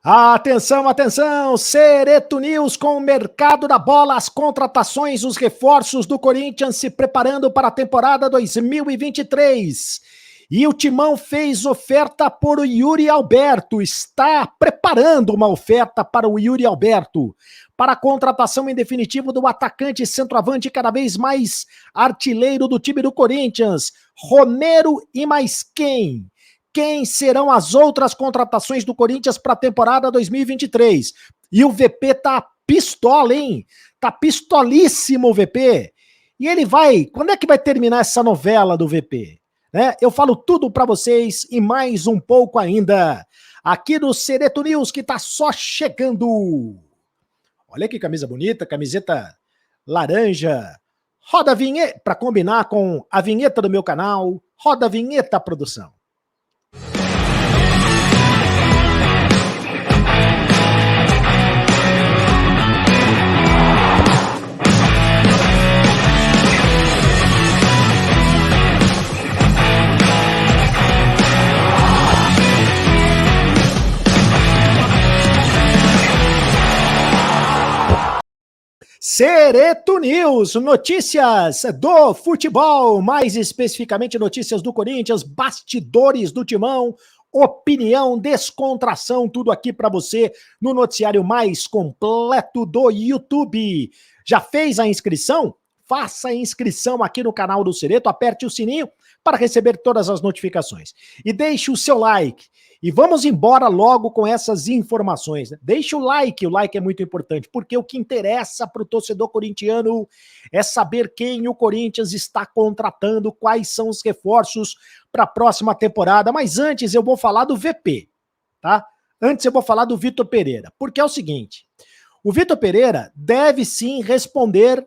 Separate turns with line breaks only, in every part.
Atenção, atenção! Sereto News com o mercado da bola, as contratações, os reforços do Corinthians se preparando para a temporada 2023. E o Timão fez oferta por o Yuri Alberto, está preparando uma oferta para o Yuri Alberto, para a contratação em definitivo do atacante centroavante cada vez mais artilheiro do time do Corinthians, Romero e mais quem? Quem serão as outras contratações do Corinthians para a temporada 2023? E o VP tá pistola, hein? Tá pistolíssimo o VP. E ele vai... Quando é que vai terminar essa novela do VP? Né? Eu falo tudo para vocês e mais um pouco ainda. Aqui no Sereto News, que tá só chegando. Olha que camisa bonita, camiseta laranja. Roda a vinheta, para combinar com a vinheta do meu canal. Roda a vinheta, produção. Sereto News, notícias do futebol, mais especificamente notícias do Corinthians, bastidores do Timão, opinião, descontração, tudo aqui para você no noticiário mais completo do YouTube. Já fez a inscrição? Faça a inscrição aqui no canal do Sereto, aperte o sininho para receber todas as notificações. E deixe o seu like. E vamos embora logo com essas informações. Deixe o like é muito importante, porque o que interessa para o torcedor corintiano é saber quem o Corinthians está contratando, quais são os reforços para a próxima temporada. Mas antes eu vou falar do VP, tá? Antes eu vou falar do Vitor Pereira, porque é o seguinte, o Vitor Pereira deve sim responder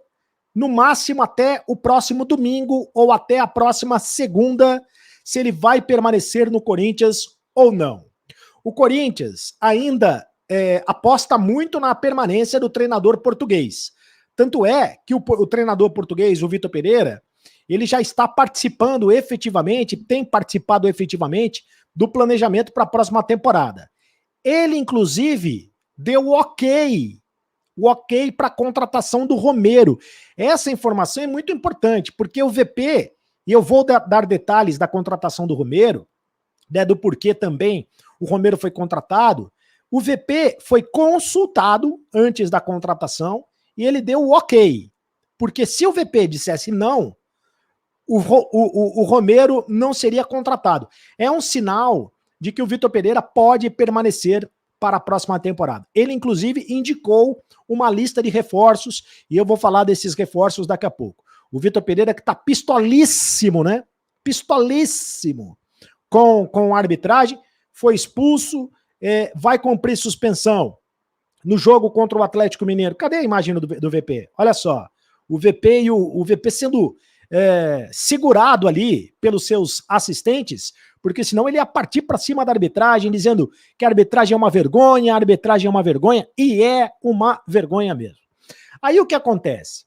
no máximo até o próximo domingo ou até a próxima segunda, se ele vai permanecer no Corinthians ou não. O Corinthians ainda aposta muito na permanência do treinador português. Tanto é que o treinador português, o Vitor Pereira, ele já está participando efetivamente, tem participado efetivamente do planejamento para a próxima temporada. Ele, inclusive, deu o ok para a contratação do Romero. Essa informação é muito importante, porque o VP, e eu vou dar detalhes da contratação do Romero, né, do porquê também o Romero foi contratado, o VP foi consultado antes da contratação e ele deu o ok. Porque se o VP dissesse não, o Romero não seria contratado. É um sinal de que o Vitor Pereira pode permanecer para a próxima temporada. Ele, inclusive, indicou uma lista de reforços e eu vou falar desses reforços daqui a pouco. O Vitor Pereira que tá pistolíssimo, né? Pistolíssimo com a arbitragem, foi expulso, vai cumprir suspensão no jogo contra o Atlético Mineiro. Cadê a imagem do VP? Olha só, o VP e o VP sendo segurado ali pelos seus assistentes, porque senão ele ia partir para cima da arbitragem, dizendo que a arbitragem é uma vergonha, e é uma vergonha mesmo. Aí o que acontece?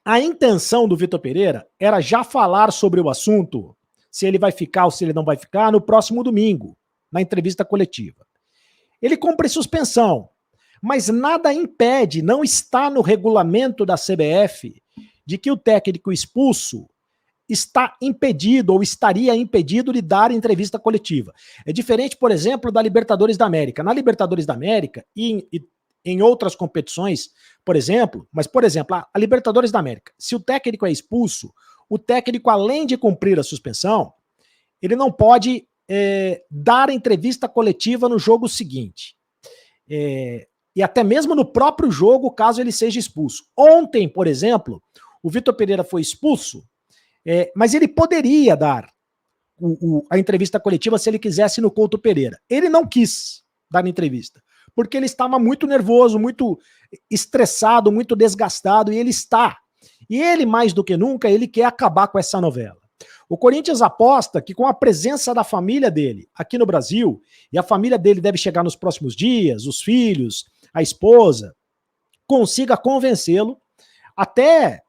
A intenção do Vitor Pereira era já falar sobre o assunto, se ele vai ficar ou se ele não vai ficar, no próximo domingo, na entrevista coletiva. Ele cumpre suspensão, mas nada impede, não está no regulamento da CBF, de que o técnico expulso está impedido ou estaria impedido de dar entrevista coletiva. É diferente, por exemplo, da Libertadores da América. Na Libertadores da América e em outras competições, por exemplo, a Libertadores da América, se o técnico é expulso, o técnico, além de cumprir a suspensão, ele não pode dar entrevista coletiva no jogo seguinte. E até mesmo no próprio jogo, caso ele seja expulso. Ontem, por exemplo, o Vitor Pereira foi expulso, mas ele poderia dar a entrevista coletiva se ele quisesse no Couto Pereira. Ele não quis dar entrevista, porque ele estava muito nervoso, muito estressado, muito desgastado, e ele está. E ele, mais do que nunca, ele quer acabar com essa novela. O Corinthians aposta que com a presença da família dele aqui no Brasil, e a família dele deve chegar nos próximos dias, os filhos, a esposa, consiga convencê-lo, até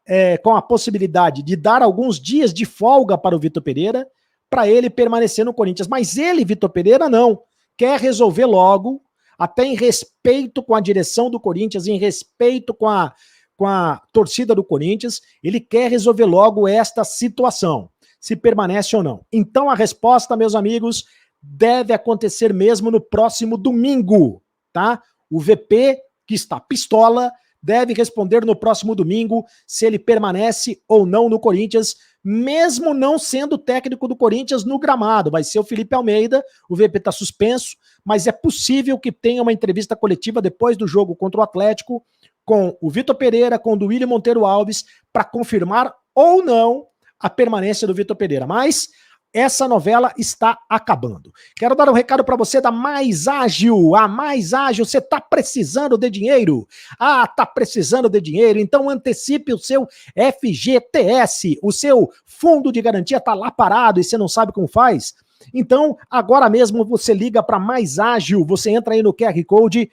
com a possibilidade de dar alguns dias de folga para o Vitor Pereira, para ele permanecer no Corinthians. Mas ele, Vitor Pereira, não. Quer resolver logo até em respeito com a direção do Corinthians, em respeito com a torcida do Corinthians, ele quer resolver logo esta situação, se permanece ou não. Então a resposta, meus amigos, deve acontecer mesmo no próximo domingo, tá? O VP, que está pistola, deve responder no próximo domingo se ele permanece ou não no Corinthians, mesmo não sendo técnico do Corinthians no gramado. Vai ser o Felipe Almeida, o VP está suspenso, mas é possível que tenha uma entrevista coletiva depois do jogo contra o Atlético com o Vitor Pereira, com o Duílio Monteiro Alves, para confirmar ou não a permanência do Vitor Pereira. Mas essa novela está acabando. Quero dar um recado para você da Mais Ágil. A Mais Ágil, você está precisando de dinheiro? Ah, está precisando de dinheiro? Então antecipe o seu FGTS. O seu fundo de garantia está lá parado e você não sabe como faz? Então, agora mesmo você liga para Mais Ágil, você entra aí no QR Code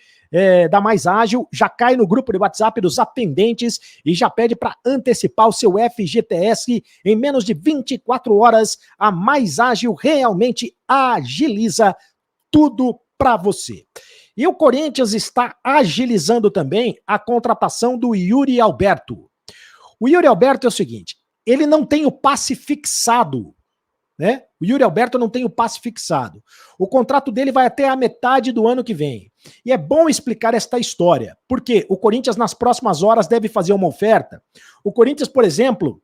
da Mais Ágil, já cai no grupo de WhatsApp dos atendentes e já pede para antecipar o seu FGTS em menos de 24 horas. A Mais Ágil realmente agiliza tudo para você. E o Corinthians está agilizando também a contratação do Yuri Alberto. O Yuri Alberto é o seguinte, ele não tem o passe fixado, né? O Yuri Alberto não tem o passe fixado. O contrato dele vai até a metade do ano que vem. E é bom explicar esta história, porque o Corinthians nas próximas horas deve fazer uma oferta. O Corinthians, por exemplo,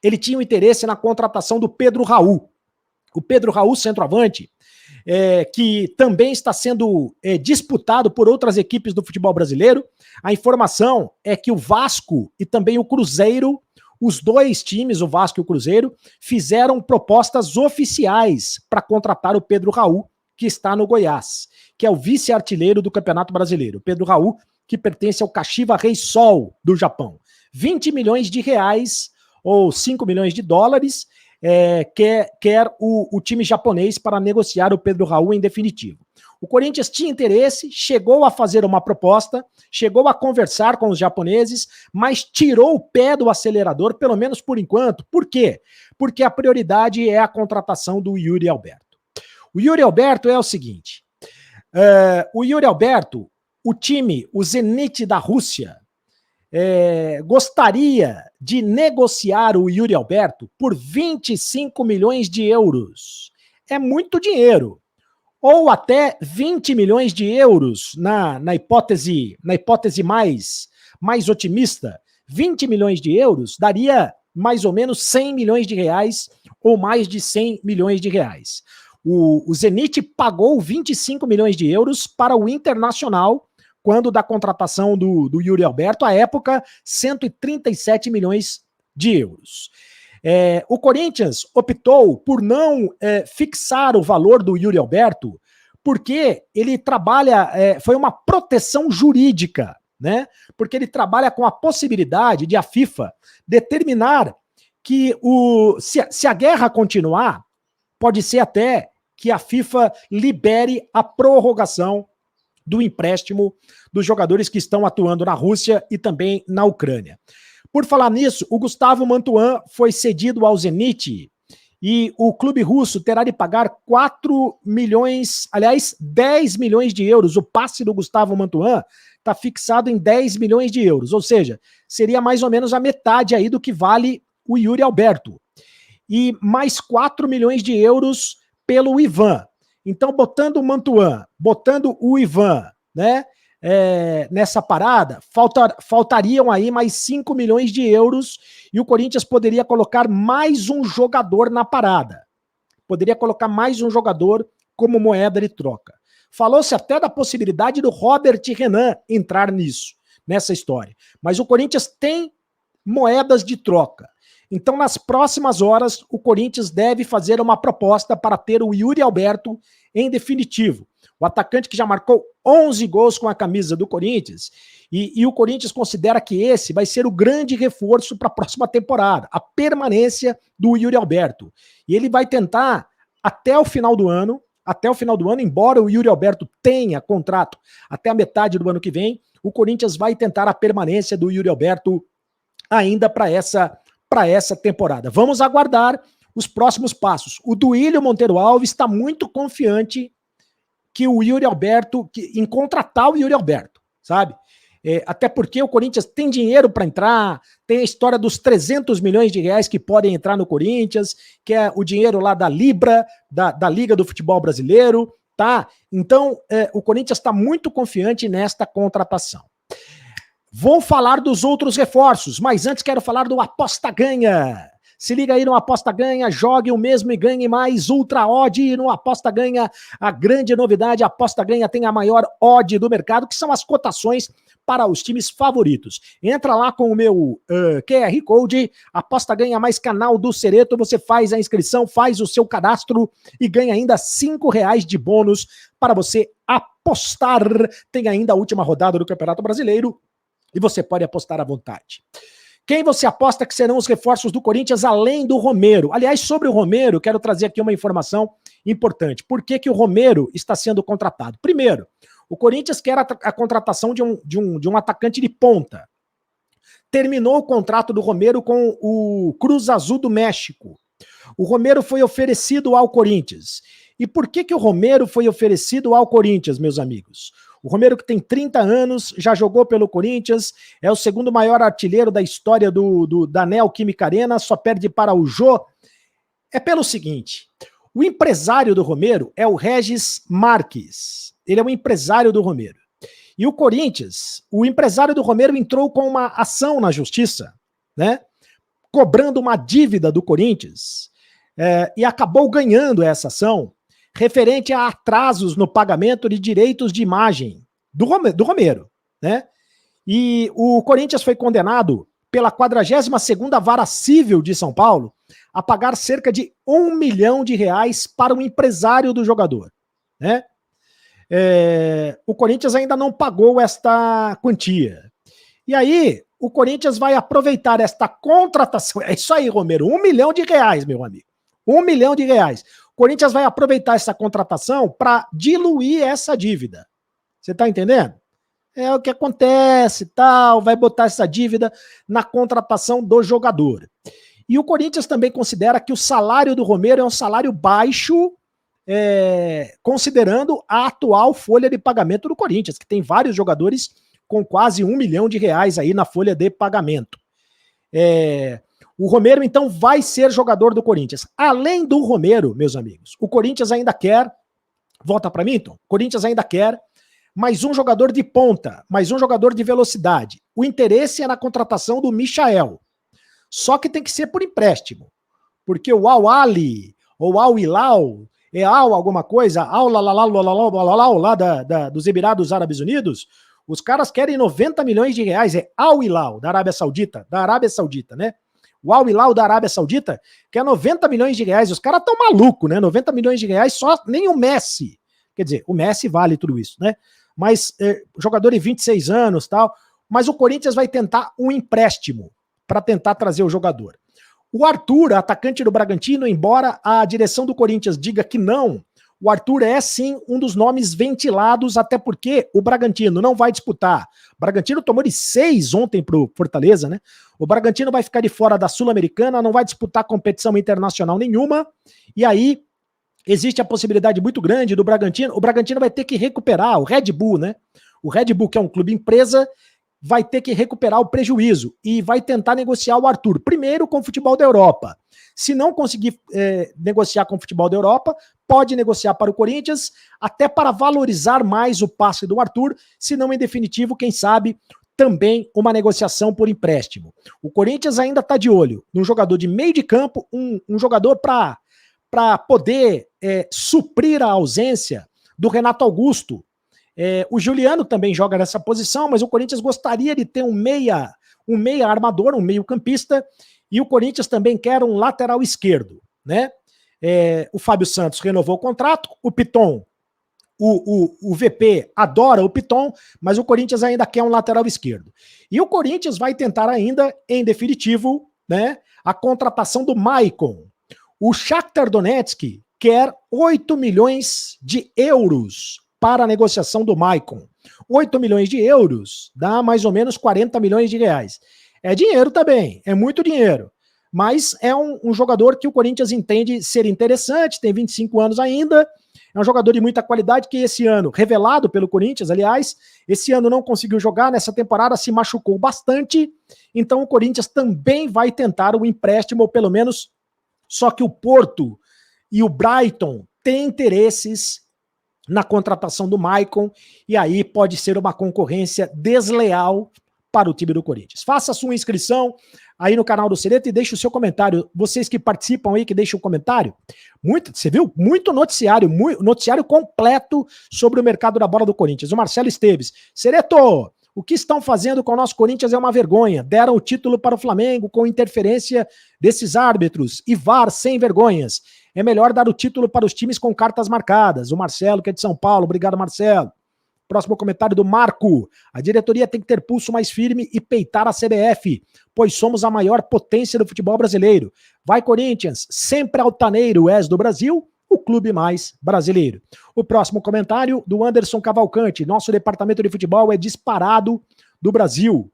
ele tinha um interesse na contratação do Pedro Raul. O Pedro Raul, centroavante, que também está sendo disputado por outras equipes do futebol brasileiro. A informação é que o Vasco e também o Cruzeiro, os dois times, o Vasco e o Cruzeiro, fizeram propostas oficiais para contratar o Pedro Raul, que está no Goiás, que é o vice-artilheiro do Campeonato Brasileiro. Pedro Raul, que pertence ao Kashiwa Reysol do Japão. 20 milhões de reais ou 5 milhões de dólares quer o time japonês para negociar o Pedro Raul em definitivo. O Corinthians tinha interesse, chegou a fazer uma proposta, chegou a conversar com os japoneses, mas tirou o pé do acelerador, pelo menos por enquanto. Por quê? Porque a prioridade é a contratação do Yuri Alberto. O Yuri Alberto é o seguinte, o Yuri Alberto, o time, o Zenit da Rússia, gostaria de negociar o Yuri Alberto por 25 milhões de euros. É muito dinheiro. Ou até 20 milhões de euros na hipótese mais otimista. 20 milhões de euros daria mais ou menos 100 milhões de reais ou mais de 100 milhões de reais. O Zenit pagou 25 milhões de euros para o Internacional quando da contratação do Yuri Alberto, à época, 137 milhões de euros. O Corinthians optou por não fixar o valor do Yuri Alberto, porque ele trabalha, foi uma proteção jurídica, né? Porque ele trabalha com a possibilidade de a FIFA determinar que se a guerra continuar, pode ser até que a FIFA libere a prorrogação do empréstimo dos jogadores que estão atuando na Rússia e também na Ucrânia. Por falar nisso, o Gustavo Mantuan foi cedido ao Zenit e o clube russo terá de pagar 4 milhões, aliás, 10 milhões de euros. O passe do Gustavo Mantuan está fixado em 10 milhões de euros, ou seja, seria mais ou menos a metade aí do que vale o Yuri Alberto. E mais 4 milhões de euros pelo Ivan. Então, botando o Mantuan, botando o Ivan, né, nessa parada, faltariam aí mais 5 milhões de euros e o Corinthians poderia colocar mais um jogador na parada. Poderia colocar mais um jogador como moeda de troca. Falou-se até da possibilidade do Robert Renan entrar nessa história. Mas o Corinthians tem moedas de troca. Então, nas próximas horas, o Corinthians deve fazer uma proposta para ter o Yuri Alberto em definitivo. O atacante que já marcou 11 gols com a camisa do Corinthians, e o Corinthians considera que esse vai ser o grande reforço para a próxima temporada, a permanência do Yuri Alberto. E ele vai tentar, até o final do ano, embora o Yuri Alberto tenha contrato até a metade do ano que vem, o Corinthians vai tentar a permanência do Yuri Alberto ainda para essa temporada. Vamos aguardar os próximos passos. O Duílio Monteiro Alves está muito confiante que o Yuri Alberto, em contratar o Yuri Alberto, sabe? Até porque o Corinthians tem dinheiro para entrar, tem a história dos 300 milhões de reais que podem entrar no Corinthians, que é o dinheiro lá da Libra, da Liga do Futebol Brasileiro, tá? Então, o Corinthians está muito confiante nesta contratação. Vou falar dos outros reforços, mas antes quero falar do Aposta Ganha. Se liga aí no Aposta Ganha, jogue o mesmo e ganhe mais Ultra Odd no Aposta Ganha. A grande novidade, a Aposta Ganha tem a maior odd do mercado, que são as cotações para os times favoritos. Entra lá com o meu QR Code, Aposta Ganha mais canal do Cereto, você faz a inscrição, faz o seu cadastro e ganha ainda R$5 de bônus para você apostar. Tem ainda a última rodada do Campeonato Brasileiro e você pode apostar à vontade. Quem você aposta que serão os reforços do Corinthians além do Romero? Aliás, sobre o Romero, quero trazer aqui uma informação importante. Por que o Romero está sendo contratado? Primeiro, o Corinthians quer a contratação de um atacante de ponta. Terminou o contrato do Romero com o Cruz Azul do México. O Romero foi oferecido ao Corinthians. E por que o Romero foi oferecido ao Corinthians, meus amigos? O Romero, que tem 30 anos, já jogou pelo Corinthians, é o segundo maior artilheiro da história da Neoquímica Arena, só perde para o Jô. É pelo seguinte, o empresário do Romero é o Regis Marques. Ele é o empresário do Romero. E o Corinthians, o empresário do Romero entrou com uma ação na justiça, né? Cobrando uma dívida do Corinthians, e acabou ganhando essa ação, referente a atrasos no pagamento de direitos de imagem do Romero, né? E o Corinthians foi condenado pela 42ª Vara Civil de São Paulo a pagar cerca de R$1 milhão para o empresário do jogador, né? O Corinthians ainda não pagou esta quantia. E aí, o Corinthians vai aproveitar esta contratação. É isso aí, Romero, R$1 milhão, meu amigo. R$1 milhão. O Corinthians vai aproveitar essa contratação para diluir essa dívida. Você está entendendo? É o que acontece, tal, vai botar essa dívida na contratação do jogador. E o Corinthians também considera que o salário do Romero é um salário baixo, considerando a atual folha de pagamento do Corinthians, que tem vários jogadores com quase R$1 milhão aí na folha de pagamento. O Romero, então, vai ser jogador do Corinthians. Além do Romero, meus amigos, o Corinthians ainda quer... Volta para mim, Tom. O Corinthians ainda quer mais um jogador de ponta, mais um jogador de velocidade. O interesse é na contratação do Michael. Só que tem que ser por empréstimo. Porque o Al-Ali, ou Al-Hilal, alguma coisa, lá dos Emirados Árabes Unidos, os caras querem R$90 milhões, é Al-Hilal, da Arábia Saudita, né? O Al-Hilal da Arábia Saudita quer R$90 milhões. Os caras estão malucos, né? R$90 milhões só, nem o Messi. Quer dizer, o Messi vale tudo isso, né? Mas jogador de 26 anos, tal. Mas o Corinthians vai tentar um empréstimo para tentar trazer o jogador. O Arthur, atacante do Bragantino, embora a direção do Corinthians diga que não, o Arthur é sim um dos nomes ventilados, até porque o Bragantino não vai disputar. O Bragantino tomou de 6 ontem pro Fortaleza, né? O Bragantino vai ficar de fora da Sul-Americana, não vai disputar competição internacional nenhuma, e aí existe a possibilidade muito grande do Bragantino. O Bragantino vai ter que recuperar o Red Bull, né? O Red Bull, que é um clube empresa, vai ter que recuperar o prejuízo e vai tentar negociar o Arthur, primeiro com o futebol da Europa. Se não conseguir negociar com o futebol da Europa, pode negociar para o Corinthians, até para valorizar mais o passe do Arthur, se não, em definitivo, quem sabe, também uma negociação por empréstimo. O Corinthians ainda está de olho num jogador de meio de campo, um jogador para poder suprir a ausência do Renato Augusto. O Juliano também joga nessa posição, mas o Corinthians gostaria de ter um meia armador, um meio campista, e o Corinthians também quer um lateral esquerdo, né? O Fábio Santos renovou o contrato, o Piton, o VP adora o Piton, mas o Corinthians ainda quer um lateral esquerdo. E o Corinthians vai tentar ainda, em definitivo, né, a contratação do Maicon. O Shakhtar Donetsk quer 8 milhões de euros para a negociação do Maicon. 8 milhões de euros dá mais ou menos 40 milhões de reais. É dinheiro também, é muito dinheiro. Mas é um jogador que o Corinthians entende ser interessante, tem 25 anos ainda, É um jogador de muita qualidade que esse ano, revelado pelo Corinthians, aliás, esse ano não conseguiu jogar, nessa temporada se machucou bastante, então o Corinthians também vai tentar o empréstimo, ou pelo menos, só que o Porto e o Brighton têm interesses na contratação do Maicon, e aí pode ser uma concorrência desleal para o time do Corinthians. Faça a sua inscrição aí no canal do Sereto e deixe o seu comentário. Vocês que participam aí, que deixam o comentário, você viu? Muito noticiário, noticiário completo sobre o mercado da bola do Corinthians. O Marcelo Esteves, Sereto, o que estão fazendo com o nosso Corinthians é uma vergonha. Deram o título para o Flamengo com interferência desses árbitros e VAR sem vergonhas. É melhor dar o título para os times com cartas marcadas. O Marcelo, que é de São Paulo. Obrigado, Marcelo. Próximo comentário do Marco. A diretoria tem que ter pulso mais firme e peitar a CBF, pois somos a maior potência do futebol brasileiro. Vai, Corinthians, sempre altaneiro és do Brasil, o clube mais brasileiro. O próximo comentário do Anderson Cavalcante. Nosso departamento de futebol é disparado do Brasil.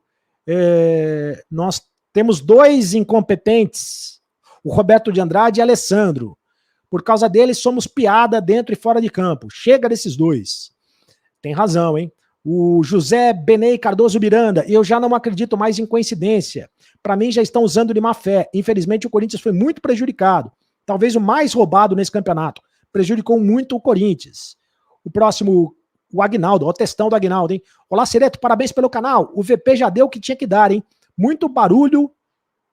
Nós temos 2 incompetentes, o Roberto de Andrade e Alessandro. Por causa deles, somos piada dentro e fora de campo. Chega desses 2. Tem razão, hein? O José Benei Cardoso Miranda, eu já não acredito mais em coincidência. Para mim já estão usando de má fé. Infelizmente o Corinthians foi muito prejudicado. Talvez o mais roubado nesse campeonato. Prejudicou muito o Corinthians. O próximo, o Aguinaldo, o textão do Aguinaldo, hein? Olá, Sereto, parabéns pelo canal. O VP já deu o que tinha que dar, hein? Muito barulho,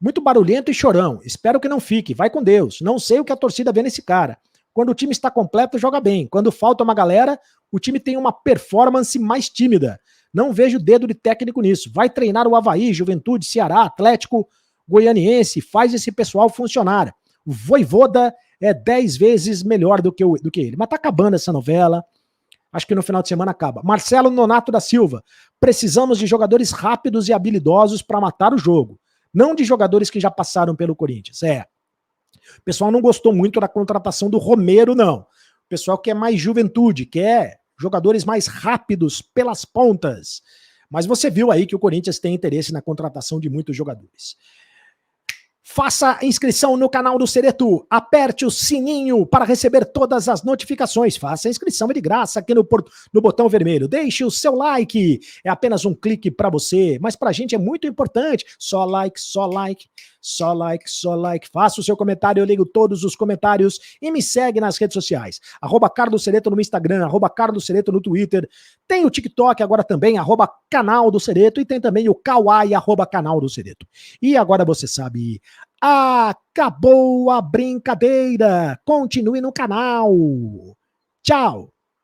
muito barulhento e chorão. Espero que não fique. Vai com Deus. Não sei o que a torcida vê nesse cara. Quando o time está completo, joga bem. Quando falta uma galera, o time tem uma performance mais tímida. Não vejo dedo de técnico nisso. Vai treinar o Avaí, Juventude, Ceará, Atlético, Goianiense. Faz esse pessoal funcionar. O Vojvoda é 10 vezes melhor do que ele. Mas tá acabando essa novela. Acho que no final de semana acaba. Marcelo Nonato da Silva. Precisamos de jogadores rápidos e habilidosos para matar o jogo. Não de jogadores que já passaram pelo Corinthians. O pessoal não gostou muito da contratação do Romero, não. O pessoal quer mais juventude, quer jogadores mais rápidos pelas pontas. Mas você viu aí que o Corinthians tem interesse na contratação de muitos jogadores. Faça a inscrição no canal do Sereto, aperte o sininho para receber todas as notificações. Faça a inscrição, é de graça aqui no botão vermelho. Deixe o seu like, é apenas um clique para você, mas para a gente é muito importante. Só like, só like, só like, só like. Faça o seu comentário, eu ligo todos os comentários e me segue nas redes sociais. @Carlos Sereto no Instagram, @Carlos Sereto no Twitter. Tem o TikTok agora também, @canal do Sereto, e tem também o Kawaii, @canal do Sereto. E agora você sabe... Acabou a brincadeira. Continue no canal. Tchau.